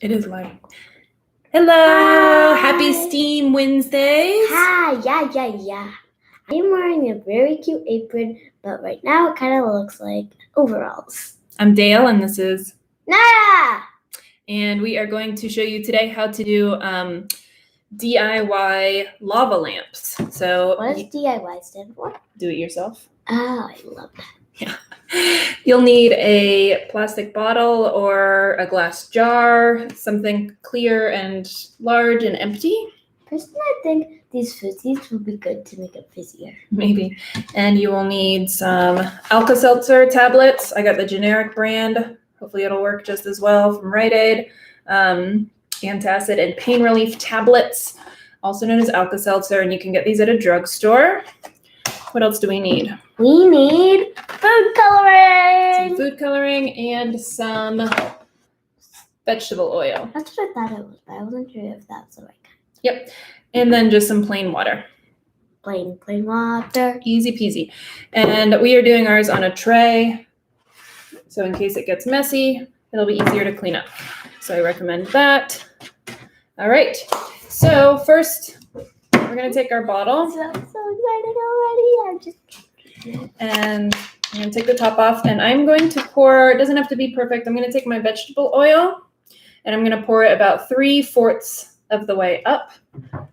It is live. Hello! Hi. Happy Steam Wednesdays! Hi, yeah. I'm wearing a very cute apron, but right now it kind of looks like overalls. I'm Dale, and this is Nada! And we are going to show you today how to do DIY lava lamps. So What does DIY stand for? Do it yourself. Oh, I love that. Yeah. You'll need a plastic bottle or a glass jar, something clear and large and empty. Personally, I think these fizzies would be good to make it fizzier. Maybe. And you will need some Alka Seltzer tablets. I got the generic brand. Hopefully it'll work just as well from Rite Aid. Antacid and pain relief tablets, also known as Alka Seltzer, and you can get these at a drugstore. What else do we need? We need food coloring! Some food coloring and some vegetable oil. That's what I thought it was, but I wasn't sure if that's the right kind. Yep. And then just some plain water. Plain water. Easy peasy. And we are doing ours on a tray, so in case it gets messy, it'll be easier to clean up. So I recommend that. All right. So first, we're going to take our bottle. I'm so excited already. And I'm going to take the top off, and I'm going to pour, it doesn't have to be perfect, I'm going to take my vegetable oil, and I'm going to pour it about 3/4 of the way up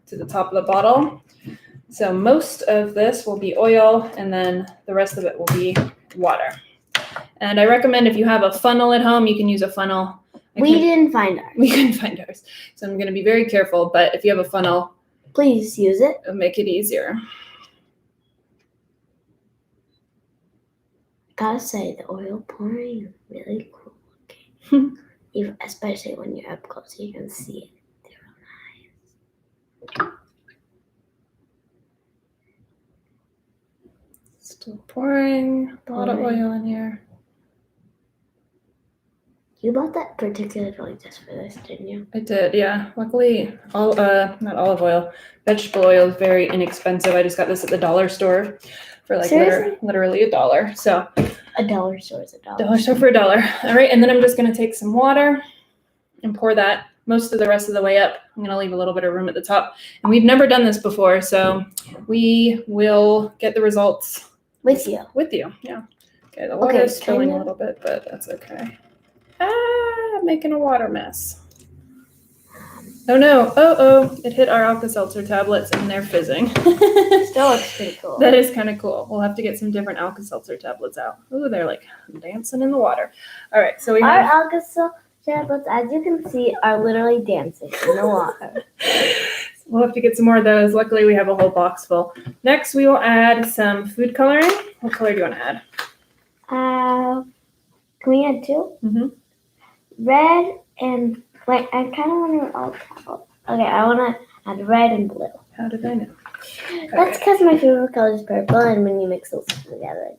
to the top of the bottle. So most of this will be oil, and then the rest of it will be water. And I recommend if you have a funnel at home, you can use a funnel. We didn't find ours. We couldn't find ours. So I'm going to be very careful, but if you have a funnel, please use it. It'll make it easier. Gotta say, the oil pouring is really cool looking. Especially when you're up close, you can see it. They're nice. Still pouring a lot of oil in here. You bought that particularly just for this, didn't you? I did, yeah. Luckily, not olive oil, vegetable oil is very inexpensive. I just got this at the dollar store for like literally $1. So a dollar store is $1. Dollar store for $1. All right, and then I'm just gonna take some water and pour that most of the rest of the way up. I'm gonna leave a little bit of room at the top. And we've never done this before, so we will get the results with you. Yeah. Okay, the water is spilling a little bit, but that's okay. Making a water mess. Oh no, it hit our Alka-Seltzer tablets and they're fizzing. Still looks pretty cool. That is kind of cool. We'll have to get some different Alka-Seltzer tablets out. Ooh, they're like dancing in the water. All right, so our Alka-Seltzer tablets, as you can see, are literally dancing in the water. We'll have to get some more of those. Luckily, we have a whole box full. Next, we will add some food coloring. What color do you want to add? Can we add two? Mm-hmm. Red and wait, I kind of want to all purple. Okay, I want to add red and blue. How did I know? That's because my favorite color is purple, and when you mix those together.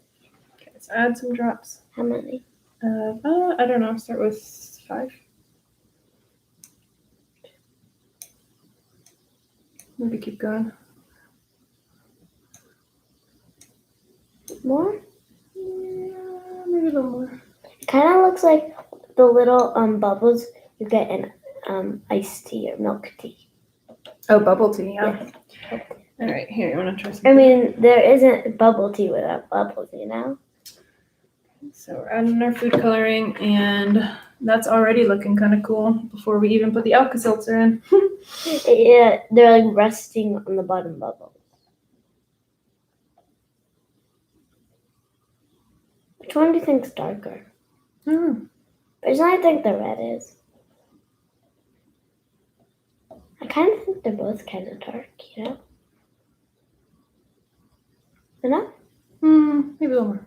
Okay, let's add some drops. How many? I don't know. Start with 5. Maybe keep going. More? Yeah, maybe a little more. It kind of looks like the little bubbles you get in iced tea or milk tea. Oh, bubble tea, yeah. Yes. All right, here, you want to try something? I mean, there isn't bubble tea without bubbles, you know? So we're adding our food coloring, and that's already looking kind of cool before we even put the Alka-Seltzer in. Yeah, they're like resting on the bottom bubbles. Which one do you think is darker? Personally, I think the red is. I kind of think they're both kind of dark, you know? Enough? Maybe a little more.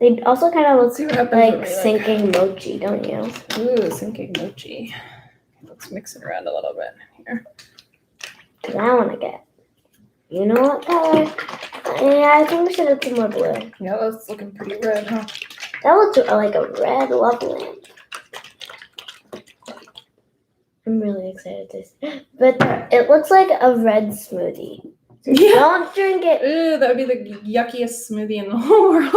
They also kind of look like sinking like mochi, don't you? Ooh, sinking mochi. Let's mix it around a little bit here. Because I want to get, you know what color? Yeah, I think we should add some more blue. Yeah, that's looking pretty red, huh? That looks like a red lava lamp. I'm really excited to see. But it looks like a red smoothie. So don't drink it. Ooh, that would be the yuckiest smoothie in the whole world.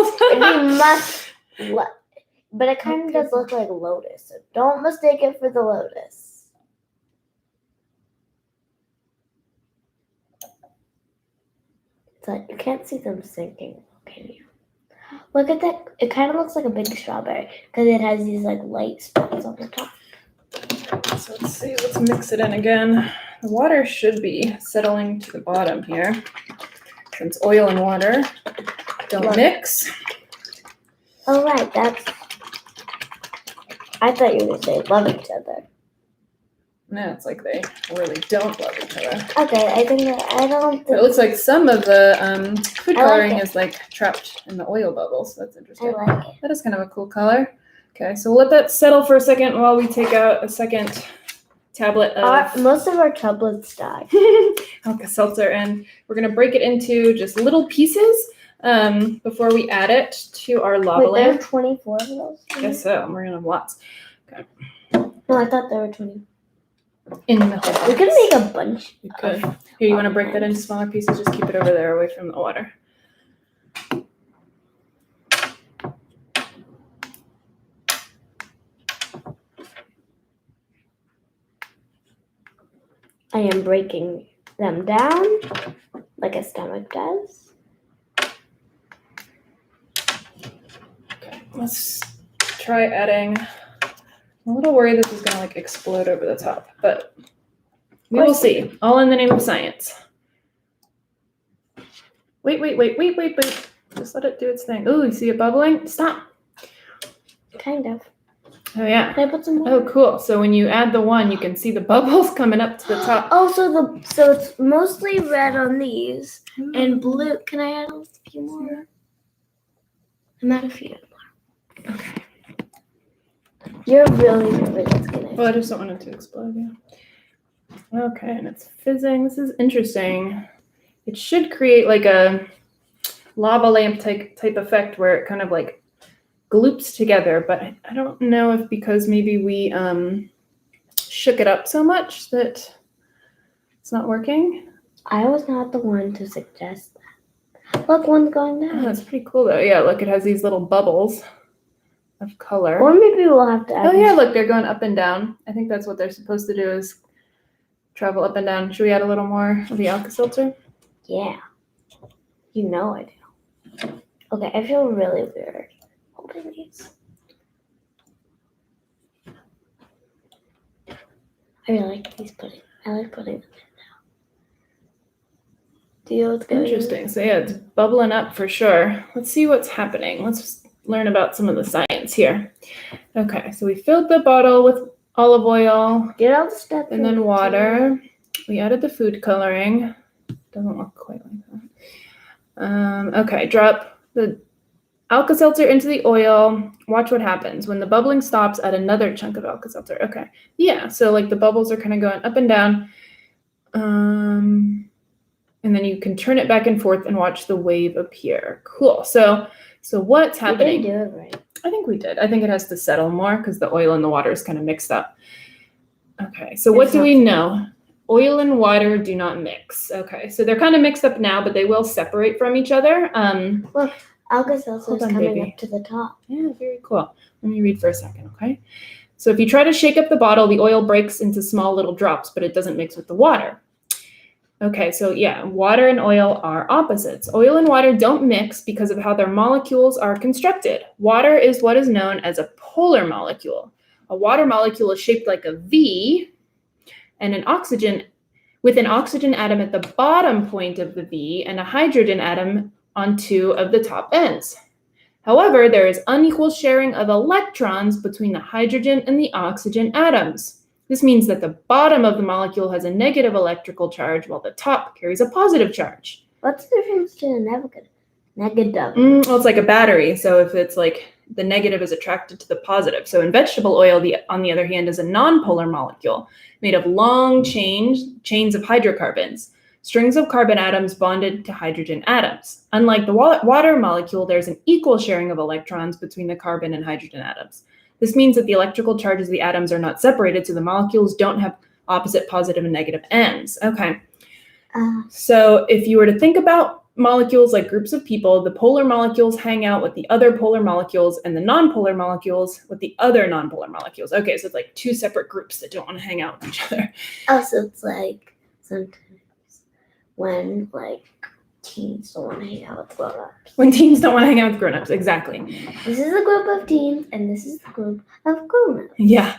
But it kind of Okay. does look like lotus, so don't mistake it for the lotus. It's like you can't see them sinking, can you? Look at that. It kind of looks like a big strawberry because it has these like light spots on the top. So let's see, let's mix it in again. The water should be settling to the bottom here, since oil and water don't mix. Oh, right, I thought you were going to say love each other. No, it's like they really don't love each other. Okay, I don't think. It looks like some of the food I like coloring it. is like trapped in the oil bubbles. So that's interesting. I like it. That is kind of a cool color. Okay, so we'll let that settle for a second while we take out a second tablet of Most of our tablets died. Alka Seltzer, and we're gonna break it into just little pieces before we add it to our lava Wait, there are lamp. 24 of those? I guess so. We're gonna have lots. No, I thought there were 20. In the whole We could box. make a bunch. We could. Here, you want to break that into smaller pieces? Just keep it over there away from the water. I am breaking them down like a stomach does. Okay, let's try adding. I'm a little worried this is gonna like explode over the top, but we will see. All in the name of science. Wait. Just let it do its thing. Ooh, you see it bubbling? Stop. Kind of. Oh yeah. Can I put some more? Oh cool. So when you add the one, you can see the bubbles coming up to the top. Oh, so it's mostly red on these and blue. Can I add a few more? I'm at a few more. Okay. You're really nervous. Well, I just don't want it to explode. Yeah. Okay, and it's fizzing. This is interesting. It should create like a lava lamp type effect where it kind of like gloops together, but I don't know if because maybe we shook it up so much that it's not working. I was not the one to suggest that. Look, one's going Oh, down. that's pretty cool though. Yeah, look, it has these little bubbles of color. Or maybe we'll have to add. Oh yeah, look, they're going up and down. I think that's what they're supposed to do is travel up and down. Should we add a little more of the Alka Seltzer? Yeah. You know I do. Okay, I feel really weird holding these. I really like these pudding. I like putting them in now. Do you know what's going on? Interesting. So yeah, it's bubbling up for sure. Let's see what's happening. Let's learn about some of the science here. Okay, so we filled the bottle with olive oil Get all the stuff and then water. We added the food coloring. Doesn't look quite like that. Okay, drop the Alka Seltzer into the oil. Watch what happens. When the bubbling stops, add another chunk of Alka Seltzer. Okay. Yeah, so like the bubbles are kind of going up and down. And then you can turn it back and forth and watch the wave appear. Cool. So what's happening? We didn't do it right. I think we did. I think it has to settle more because the oil and the water is kind of mixed up. Okay, so what do we know? Oil and water do not mix. Okay, so they're kind of mixed up now, but they will separate from each other. Look, Alka Seltzer is on, coming baby. up to the top. Yeah, very cool. Let me read for a second, okay? So if you try to shake up the bottle, the oil breaks into small little drops, but it doesn't mix with the water. Okay, so yeah, water and oil are opposites. Oil and water don't mix because of how their molecules are constructed. Water is what is known as a polar molecule. A water molecule is shaped like a V, and with an oxygen atom at the bottom point of the V and a hydrogen atom on two of the top ends. However, there is unequal sharing of electrons between the hydrogen and the oxygen atoms. This means that the bottom of the molecule has a negative electrical charge while the top carries a positive charge. What's the difference to a negative? Well, it's like a battery. So if it's like the negative is attracted to the positive. So in vegetable oil, on the other hand, is a nonpolar molecule made of long chains of hydrocarbons, strings of carbon atoms bonded to hydrogen atoms. Unlike the water molecule, there's an equal sharing of electrons between the carbon and hydrogen atoms. This means that the electrical charges of the atoms are not separated, so the molecules don't have opposite positive and negative ends. Okay. So if you were to think about molecules, like groups of people, the polar molecules hang out with the other polar molecules and the nonpolar molecules with the other nonpolar molecules. Okay, so it's like two separate groups that don't want to hang out with each other. Also, it's like sometimes when like teens don't want to hang out with grown-ups. When teens don't want to hang out with grown-ups, exactly. This is a group of teens, and this is the group of grown-ups. Yeah.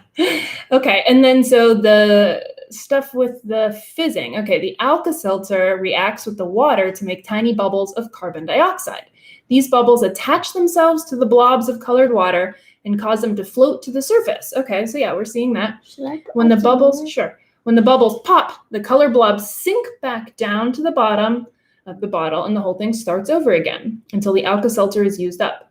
Okay, and then so the stuff with the fizzing. Okay, the Alka Seltzer reacts with the water to make tiny bubbles of carbon dioxide. These bubbles attach themselves to the blobs of colored water and cause them to float to the surface. Okay, so yeah, we're seeing that. Should I When the add some bubbles, more? sure. When the bubbles pop, the color blobs sink back down to the bottom of the bottle and the whole thing starts over again until the Alka Seltzer is used up.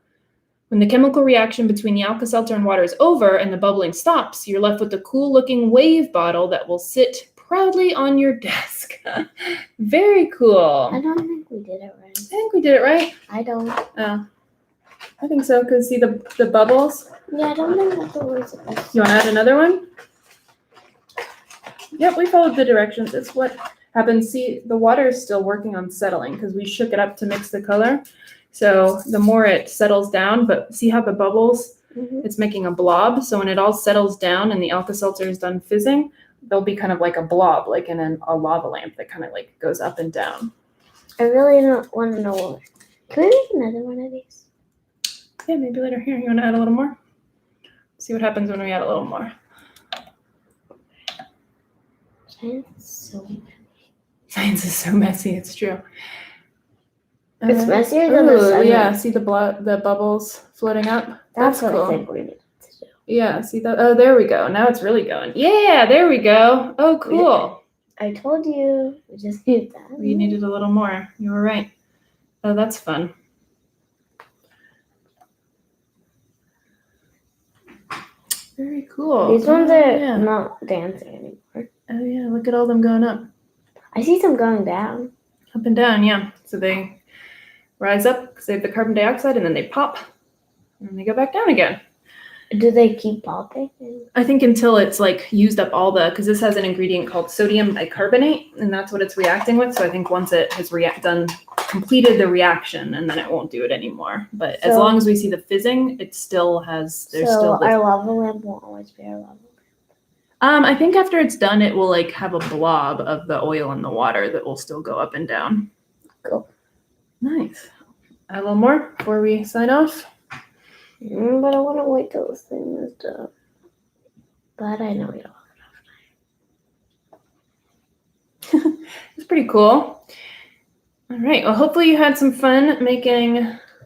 When the chemical reaction between the Alka Seltzer and water is over and the bubbling stops, you're left with a cool-looking wave bottle that will sit proudly on your desk. Very cool. I don't think we did it right. I think we did it right. I don't. Oh, I think so. Because see the bubbles? Yeah, I don't think that's what we're supposed to. You want to add another one? Yep, we followed the directions. It's what happens. See, the water is still working on settling because we shook it up to mix the color. So the more it settles down, but see how the bubbles, it's making a blob. So when it all settles down and the Alka Seltzer is done fizzing, they'll be kind of like a blob, like in a lava lamp that kind of like goes up and down. I really don't want to know more. Can we make another one of these? Yeah, maybe later. Here, you want to add a little more? See what happens when we add a little more. Science is so messy. It's true. It's messier than the Ooh, sun. yeah, see the bubbles floating up? That's what cool. I think we need to do. Yeah, see that? Oh, there we go. Now it's really going. Yeah, there we go. Oh, cool. I told you. We just need that. We needed a little more. You were right. Oh, that's fun. Very cool. These ones are yeah. not dancing anymore. Oh, yeah, look at all them going up. I see some going down. Up and down, yeah. So they rise up because they have the carbon dioxide, and then they pop, and then they go back down again. Do they keep popping? I think until it's like used up all because this has an ingredient called sodium bicarbonate, and that's what it's reacting with. So I think once it has completed the reaction, and then it won't do it anymore. But as long as we see the fizzing, it still has. There's still our lava lamp won't always be our lava lamp. I think after it's done, it will like have a blob of the oil in the water that will still go up and down. Cool. Nice. Add a little more before we sign off. But I want to wait till this thing is done. But I know we don't have enough time. It's pretty cool. All right. Well, hopefully you had some fun making.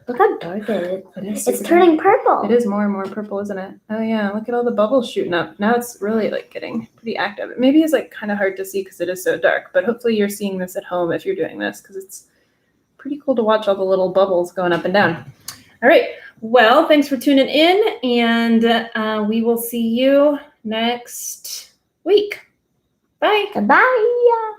Look how dark it is. It's super turning dark. purple. It is more and more purple, isn't it? Oh yeah. Look at all the bubbles shooting up. Now it's really like getting pretty active. Maybe it's like kind of hard to see because it is so dark. But hopefully you're seeing this at home if you're doing this because it's pretty cool to watch all the little bubbles going up and down. All right. Well, thanks for tuning in, and we will see you next week. Bye. Bye.